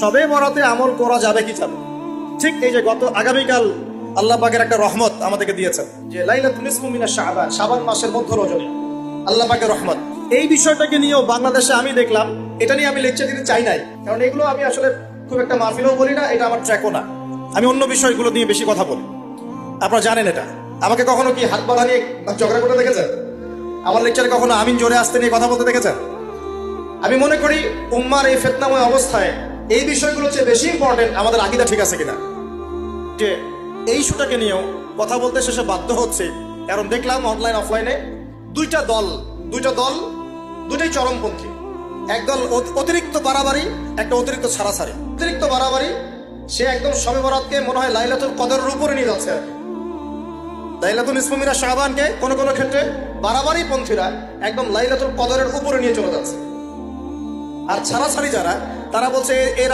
সবে বরাতে আমল করা যাবে কি যাবে? ঠিক এই যে আগামীকাল আল্লাহ পাকের একটা রহমত আমাদেরকে দিয়েছেন যে লাইলাতুল নিসফু মিনাশ শাবান, শাবান মাসের মধ্য রজনী আল্লাহ পাকের রহমত। এই বিষয়টাকে নিয়েও বাংলাদেশে আমি দেখলাম, এটা নিয়ে আমি লেকচার দিতে চাই নাই, কারণ এগুলো আমি আসলে খুব একটা মাহফিলও বলি না, এটা আমার ট্র্যাকও না। আমি অন্য বিষয়গুলো নিয়ে বেশি কথা বলি, আপনারা জানেন এটা। আমাকে কখনো কি হাত বাড়া নিয়ে ঝগড়া করতে দেখেছেন? আমার লেকচারে কখনো আমিন জোরে আসতে নিয়ে কথা বলতে দেখেছেন? আমি মনে করি উম্মার এই ফিতনাময় অবস্থায় এই বিষয়গুলো চেয়ে বেশি ইম্পর্টেন্ট আমাদের আকীদা ঠিক আছে কিনা। যে এই ইস্যুটাকে নিয়েও কথা বলতে শেষে বাধ্য হচ্ছে, কারণ দেখলাম অনলাইন অফলাইনে দুইটা দল দুটাই চরমপন্থী। একদল অতিরিক্ত বাড়াবাড়ি, একটা অতিরিক্ত ছাড়াছাড়ি। অতিরিক্ত বাড়াবাড়ি, সে একদম শবে বরাতকে মনে হয় লাইলাতুল কদরের উপরে নিয়ে যাচ্ছে। লাইলাতুল নিসফু মিনাশ শাবানকে কোনো কোনো ক্ষেত্রে বাড়াবাড়ি পন্থীরা একদম লাইলাতুল কদরের উপরে নিয়ে চলে যাচ্ছে। আর ছাড়াছাড়ি যারা, তারা বলছে এর